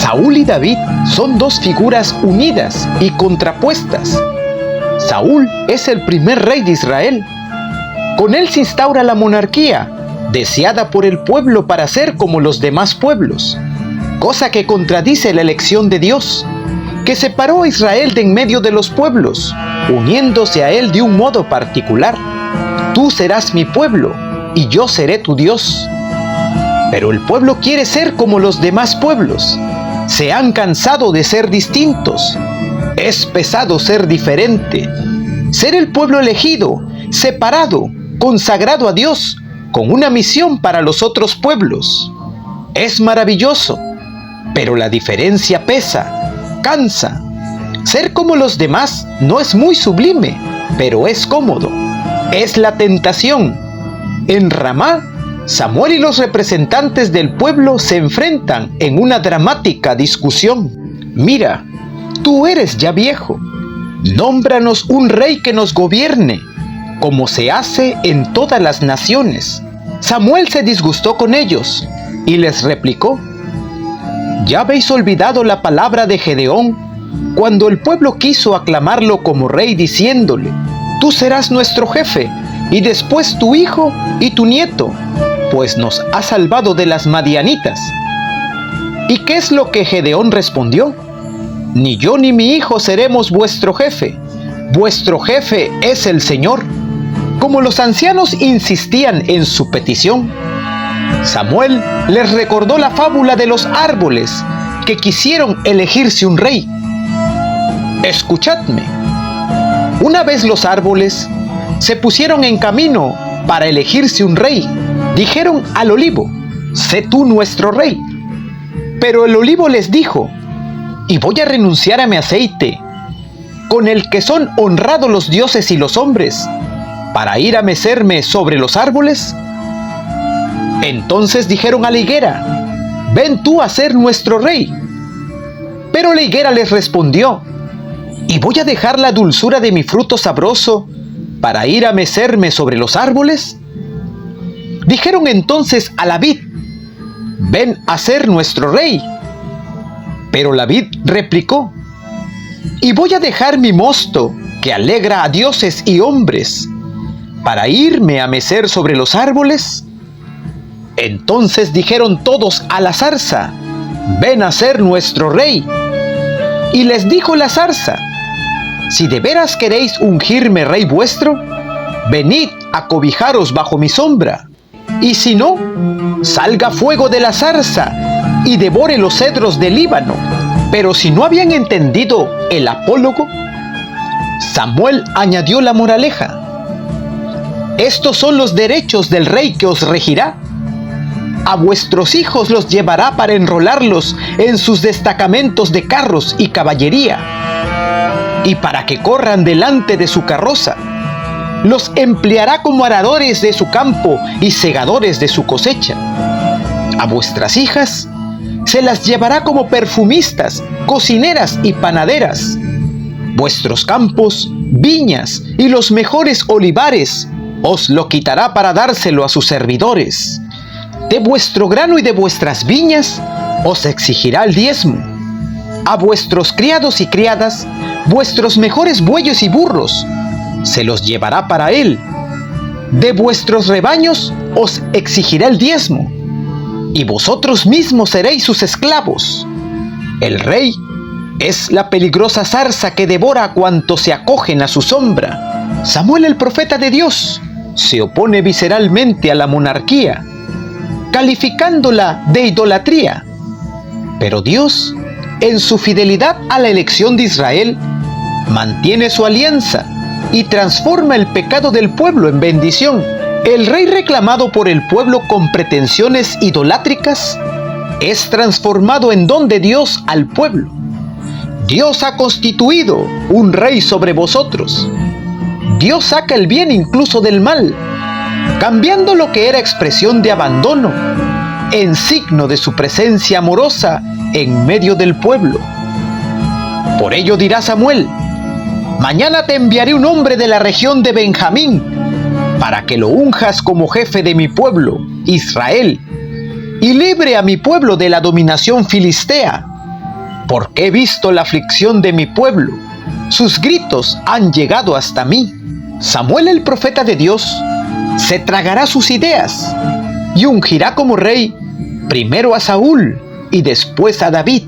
Saúl y David son dos figuras unidas y contrapuestas. Saúl es el primer rey de Israel. Con él se instaura la monarquía, deseada por el pueblo para ser como los demás pueblos, cosa que contradice la elección de Dios, que separó a Israel de en medio de los pueblos, uniéndose a él de un modo particular. Tú serás mi pueblo, y yo seré tu Dios. Pero el pueblo quiere ser como los demás pueblos. Se han cansado de ser distintos. Es pesado ser diferente. Ser el pueblo elegido, separado, consagrado a Dios, con una misión para los otros pueblos. Es maravilloso, pero la diferencia pesa, cansa. Ser como los demás no es muy sublime, pero es cómodo. Es la tentación. En Ramá, Samuel y los representantes del pueblo se enfrentan en una dramática discusión. Mira, tú eres ya viejo. Nómbranos un rey que nos gobierne, como se hace en todas las naciones. Samuel se disgustó con ellos y les replicó: ¿Ya habéis olvidado la palabra de Gedeón, cuando el pueblo quiso aclamarlo como rey, diciéndole: tú serás nuestro jefe, y después tu hijo y tu nieto, pues nos has salvado de las madianitas? ¿Y qué es lo que Gedeón respondió? Ni yo ni mi hijo seremos vuestro jefe es el Señor. Como los ancianos insistían en su petición, Samuel les recordó la fábula de los árboles que quisieron elegirse un rey. Escuchadme. Una vez los árboles se pusieron en camino para elegirse un rey. Dijeron al olivo: sé tú nuestro rey. Pero el olivo les dijo: y voy a renunciar a mi aceite, con el que son honrados los dioses y los hombres, para ir a mecerme sobre los árboles. Entonces dijeron a la higuera: ven tú a ser nuestro rey. Pero la higuera les respondió: ¿y voy a dejar la dulzura de mi fruto sabroso para ir a mecerme sobre los árboles? Dijeron entonces a la vid: ven a ser nuestro rey. Pero la vid replicó: ¿y voy a dejar mi mosto, que alegra a dioses y hombres, para irme a mecer sobre los árboles? Entonces dijeron todos a la zarza: ven a ser nuestro rey. Y les dijo la zarza: si de veras queréis ungirme rey vuestro, venid a cobijaros bajo mi sombra. Y si no, salga fuego de la zarza y devore los cedros del Líbano. Pero si no habían entendido el apólogo, Samuel añadió la moraleja: estos son los derechos del rey que os regirá. A vuestros hijos los llevará para enrolarlos en sus destacamentos de carros y caballería, y para que corran delante de su carroza. Los empleará como aradores de su campo y segadores de su cosecha. A vuestras hijas se las llevará como perfumistas, cocineras y panaderas. Vuestros campos, viñas y los mejores olivares os lo quitará para dárselo a sus servidores. De vuestro grano y de vuestras viñas os exigirá el diezmo. A vuestros criados y criadas, vuestros mejores bueyes y burros, se los llevará para él. De vuestros rebaños os exigirá el diezmo, y vosotros mismos seréis sus esclavos. El rey es la peligrosa zarza que devora a cuantos se acogen a su sombra. Samuel, el profeta de Dios, se opone visceralmente a la monarquía, calificándola de idolatría. Pero Dios, en su fidelidad a la elección de Israel, mantiene su alianza y transforma el pecado del pueblo en bendición. El rey reclamado por el pueblo con pretensiones idolátricas es transformado en don de Dios al pueblo. Dios ha constituido un rey sobre vosotros. Dios saca el bien incluso del mal, cambiando lo que era expresión de abandono en signo de su presencia amorosa en medio del pueblo. Por ello dirá Samuel: mañana te enviaré un hombre de la región de Benjamín, para que lo unjas como jefe de mi pueblo, Israel, y libre a mi pueblo de la dominación filistea. porque he visto la aflicción de mi pueblo. Sus gritos han llegado hasta mí. Samuel, el profeta de Dios, se tragará sus ideas y ungirá como rey primero a Saúl y después a David.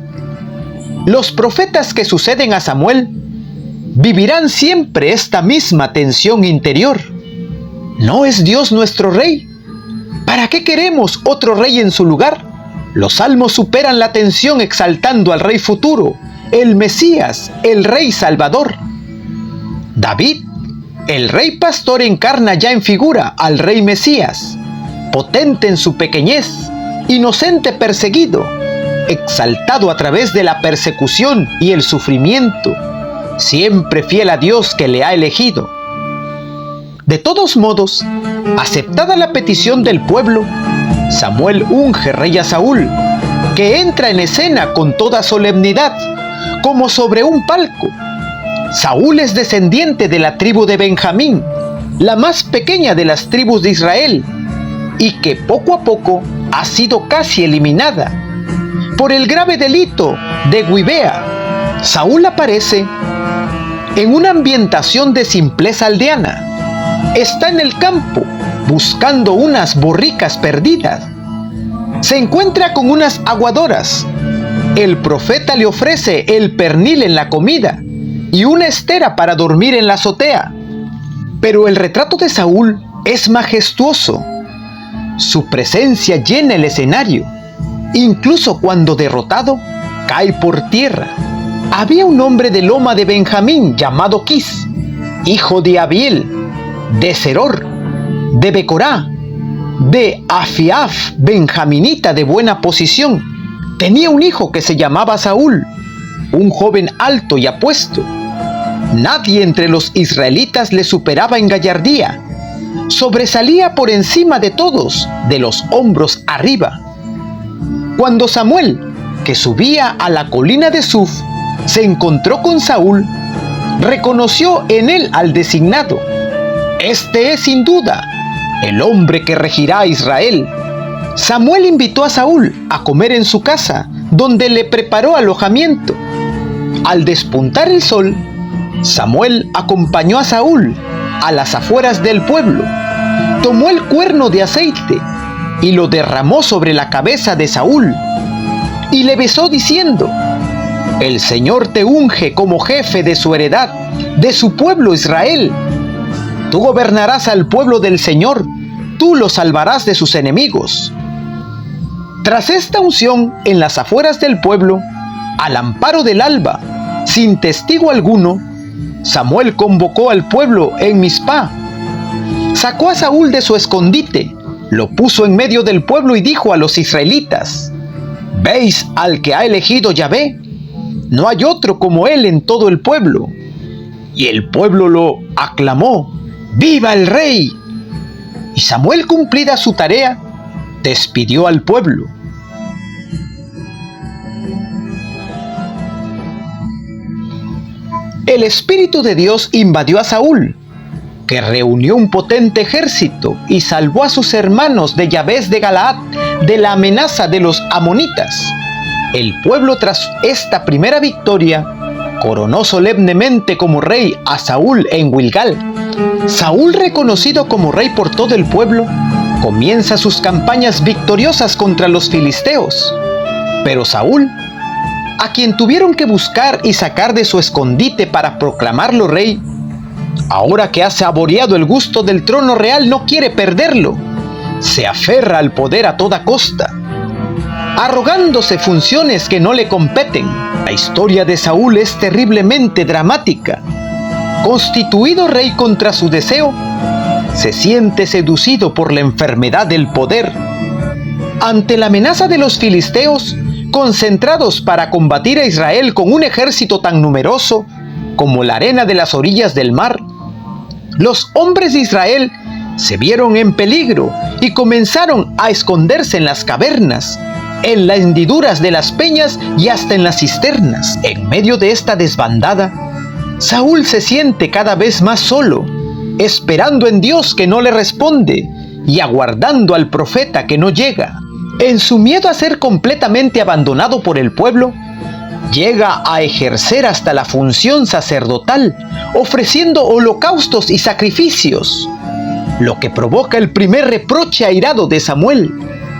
Los profetas que suceden a Samuel vivirán siempre esta misma tensión interior. ¿No es Dios nuestro rey? ¿Para qué queremos otro rey en su lugar? Los salmos superan la tensión exaltando al rey futuro, el Mesías, el rey salvador. David, el rey pastor, encarna ya en figura al rey Mesías, potente en su pequeñez, inocente perseguido, exaltado a través de la persecución y el sufrimiento, siempre fiel a Dios que le ha elegido. De todos modos, aceptada la petición del pueblo, Samuel unge rey a Saúl, que entra en escena con toda solemnidad, como sobre un palco. Saúl es descendiente de la tribu de Benjamín, la más pequeña de las tribus de Israel, y que poco a poco ha sido casi eliminada por el grave delito de Gibea. Saúl aparece en una ambientación de simpleza aldeana. Está en el campo buscando unas borricas perdidas. Se encuentra con unas aguadoras. El profeta le ofrece el pernil en la comida y una estera para dormir en la azotea. Pero el retrato de Saúl es majestuoso. Su presencia llena el escenario. Incluso cuando derrotado, cae por tierra. Había un hombre de Loma de Benjamín llamado Quis, hijo de Abiel, de Seror, de Becorá, de Afiaf, benjaminita de buena posición. Tenía un hijo que se llamaba Saúl, un joven alto y apuesto. Nadie entre los israelitas le superaba en gallardía. Sobresalía por encima de todos, de los hombros arriba. Cuando Samuel, que subía a la colina de Suf, se encontró con Saúl, reconoció en él al designado. Este es sin duda el hombre que regirá a Israel. Samuel invitó a Saúl a comer en su casa, donde le preparó alojamiento. Al despuntar el sol, Samuel acompañó a Saúl a las afueras del pueblo. Tomó el cuerno de aceite y lo derramó sobre la cabeza de Saúl y le besó diciendo: el Señor te unge como jefe de su heredad, de su pueblo Israel. Tú gobernarás al pueblo del Señor, tú lo salvarás de sus enemigos. Tras esta unción en las afueras del pueblo, al amparo del alba, sin testigo alguno, Samuel convocó al pueblo en Mizpá. Sacó a Saúl de su escondite, lo puso en medio del pueblo y dijo a los israelitas: ¿veis al que ha elegido Yahvé? No hay otro como él en todo el pueblo. Y el pueblo lo aclamó: ¡viva el rey! Y Samuel, cumplida su tarea, despidió al pueblo. El Espíritu de Dios invadió a Saúl, que reunió un potente ejército y salvó a sus hermanos de Yabes de Galaad de la amenaza de los amonitas. El pueblo, tras esta primera victoria, coronó solemnemente como rey a Saúl en Gilgal. Saúl, reconocido como rey por todo el pueblo, comienza sus campañas victoriosas contra los filisteos. Pero Saúl, a quien tuvieron que buscar y sacar de su escondite para proclamarlo rey, ahora que ha saboreado el gusto del trono real, no quiere perderlo. Se aferra al poder a toda costa, arrogándose funciones que no le competen. La historia de Saúl es terriblemente dramática. Constituido rey contra su deseo, se siente seducido por la enfermedad del poder. Ante la amenaza de los filisteos, concentrados para combatir a Israel con un ejército tan numeroso como la arena de las orillas del mar, los hombres de Israel se vieron en peligro y comenzaron a esconderse en las cavernas, en las hendiduras de las peñas y hasta en las cisternas. En medio de esta desbandada, Saúl se siente cada vez más solo, esperando en Dios que no le responde y aguardando al profeta que no llega. En su miedo a ser completamente abandonado por el pueblo, llega a ejercer hasta la función sacerdotal, ofreciendo holocaustos y sacrificios, lo que provoca el primer reproche airado de Samuel.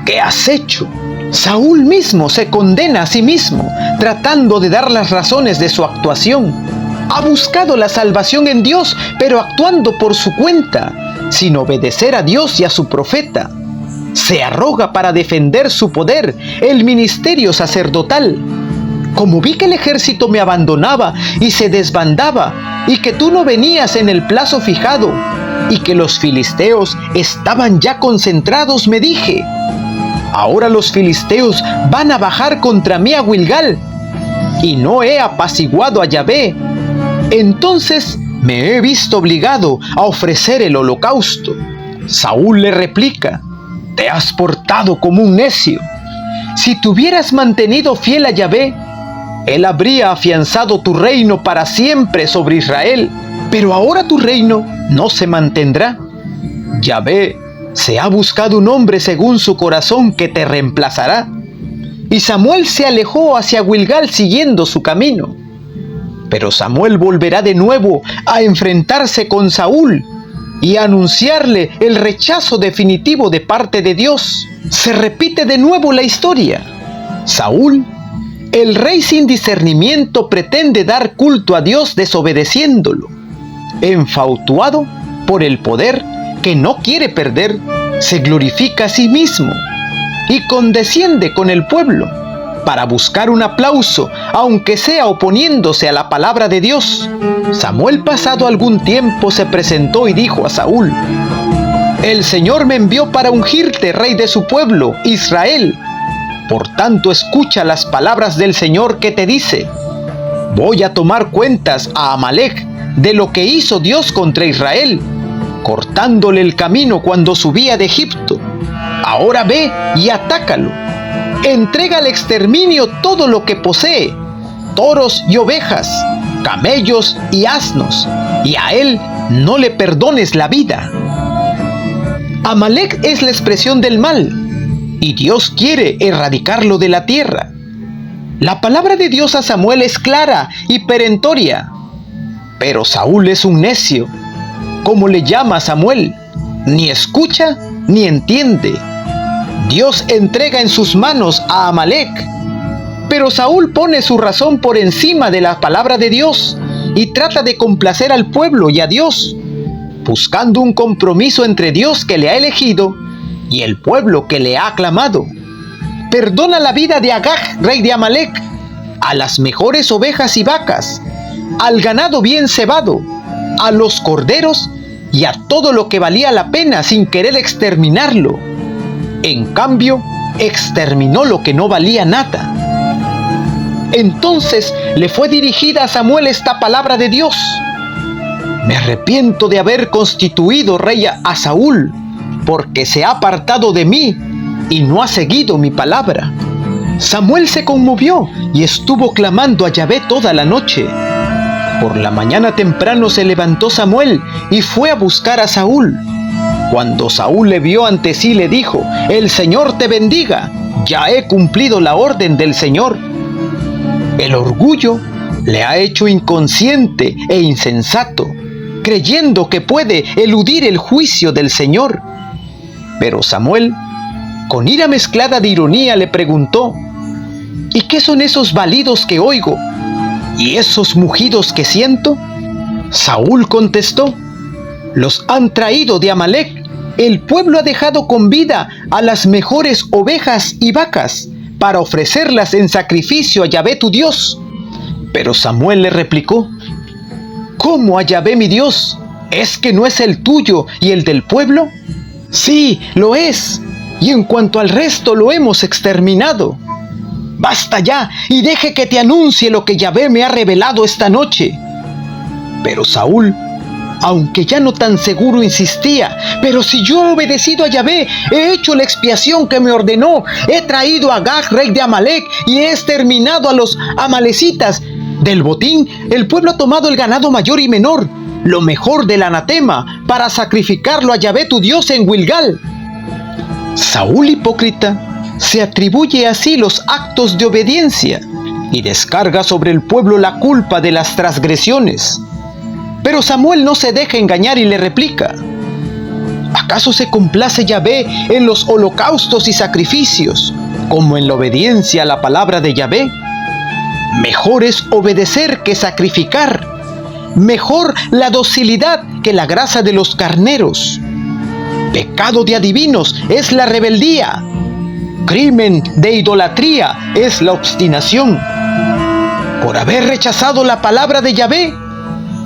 ¿Qué has hecho? Saúl mismo se condena a sí mismo, tratando de dar las razones de su actuación. Ha buscado la salvación en Dios, pero actuando por su cuenta, sin obedecer a Dios y a su profeta. Se arroga para defender su poder, el ministerio sacerdotal. Como vi que el ejército me abandonaba y se desbandaba, y que tú no venías en el plazo fijado, y que los filisteos estaban ya concentrados, me dije: ahora los filisteos van a bajar contra mí a Gilgal, y no he apaciguado a Yahvé. Entonces me he visto obligado a ofrecer el holocausto. Saúl le replica: te has portado como un necio. Si te hubieras mantenido fiel a Yahvé, Él habría afianzado tu reino para siempre sobre Israel, pero ahora tu reino no se mantendrá. Yahvé se ha buscado un hombre según su corazón que te reemplazará. Y Samuel se alejó hacia Gilgal siguiendo su camino. Pero Samuel volverá de nuevo a enfrentarse con Saúl y a anunciarle el rechazo definitivo de parte de Dios. Se repite de nuevo la historia. Saúl, el rey sin discernimiento, pretende dar culto a Dios desobedeciéndolo. Enfautuado por el poder que no quiere perder, se glorifica a sí mismo y condesciende con el pueblo para buscar un aplauso, aunque sea oponiéndose a la palabra de Dios. Samuel, pasado algún tiempo, se presentó y dijo a Saúl: el Señor me envió para ungirte rey de su pueblo, Israel. Por tanto, escucha las palabras del Señor que te dice: voy a tomar cuentas a Amalec de lo que hizo Dios contra Israel, cortándole el camino cuando subía de Egipto. Ahora ve y atácalo. Entrega al exterminio todo lo que posee, toros y ovejas, camellos y asnos, y a él no le perdones la vida. Amalec es la expresión del mal, y Dios quiere erradicarlo de la tierra. La palabra de Dios a Samuel es clara y perentoria, pero Saúl es un necio, como le llama Samuel, ni escucha ni entiende. Dios entrega en sus manos a Amalec, pero Saúl pone su razón por encima de la palabra de Dios y trata de complacer al pueblo y a Dios, buscando un compromiso entre Dios que le ha elegido y el pueblo que le ha aclamado. Perdona la vida de Agag, rey de Amalec, a las mejores ovejas y vacas, al ganado bien cebado, a los corderos y a todo lo que valía la pena sin querer exterminarlo. En cambio, exterminó lo que no valía nada. Entonces le fue dirigida a Samuel esta palabra de Dios: me arrepiento de haber constituido rey a Saúl, porque se ha apartado de mí y no ha seguido mi palabra. Samuel se conmovió y estuvo clamando a Yahvé toda la noche. Por la mañana temprano se levantó Samuel y fue a buscar a Saúl. Cuando Saúl le vio ante sí, le dijo: el Señor te bendiga, ya he cumplido la orden del Señor. El orgullo le ha hecho inconsciente e insensato, creyendo que puede eludir el juicio del Señor. Pero Samuel, con ira mezclada de ironía, le preguntó: ¿y qué son esos balidos que oigo y esos mugidos que siento? Saúl contestó: los han traído de Amalec. El pueblo ha dejado con vida a las mejores ovejas y vacas para ofrecerlas en sacrificio a Yahvé tu Dios. Pero Samuel le replicó: ¿cómo a Yahvé mi Dios? ¿Es que no es el tuyo y el del pueblo? Sí, lo es, y en cuanto al resto lo hemos exterminado. Basta ya y deje que te anuncie lo que Yahvé me ha revelado esta noche. Pero Saúl, aunque ya no tan seguro, insistía: pero si yo he obedecido a Yahvé, he hecho la expiación que me ordenó, he traído a Agag, rey de Amalec, y he exterminado a los amalecitas. Del botín, el pueblo ha tomado el ganado mayor y menor, lo mejor del anatema, para sacrificarlo a Yahvé tu Dios en Gilgal. Saúl, hipócrita, se atribuye así los actos de obediencia, y descarga sobre el pueblo la culpa de las transgresiones. Pero Samuel no se deja engañar y le replica: ¿acaso se complace Yahvé en los holocaustos y sacrificios, como en la obediencia a la palabra de Yahvé? Mejor es obedecer que sacrificar, mejor la docilidad que la grasa de los carneros. Pecado de adivinos es la rebeldía, crimen de idolatría es la obstinación. Por haber rechazado la palabra de Yahvé,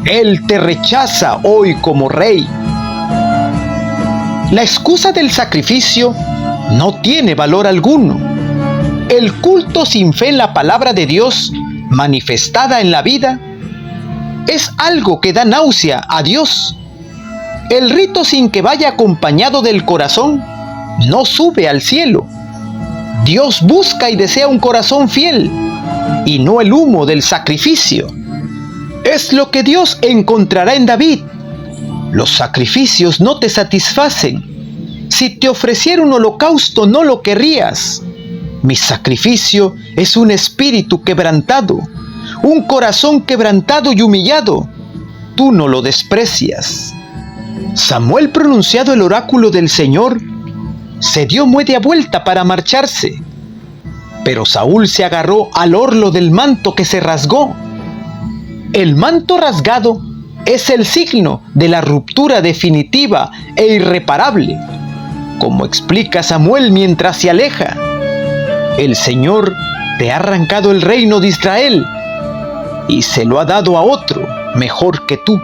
Él te rechaza hoy como rey. La excusa del sacrificio no tiene valor alguno. El culto sin fe en la palabra de Dios manifestada en la vida es algo que da náusea a Dios. El rito sin que vaya acompañado del corazón no sube al cielo. Dios busca y desea un corazón fiel y no el humo del sacrificio. Es lo que Dios encontrará en David. Los sacrificios no te satisfacen. Si te ofreciera un holocausto no lo querrías. Mi sacrificio es un espíritu quebrantado, un corazón quebrantado y humillado. Tú no lo desprecias. Samuel, pronunciado el oráculo del Señor, se dio media vuelta para marcharse. Pero Saúl se agarró al orlo del manto que se rasgó. El manto rasgado es el signo de la ruptura definitiva e irreparable, como explica Samuel mientras se aleja. El Señor te ha arrancado el reino de Israel y se lo ha dado a otro mejor que tú.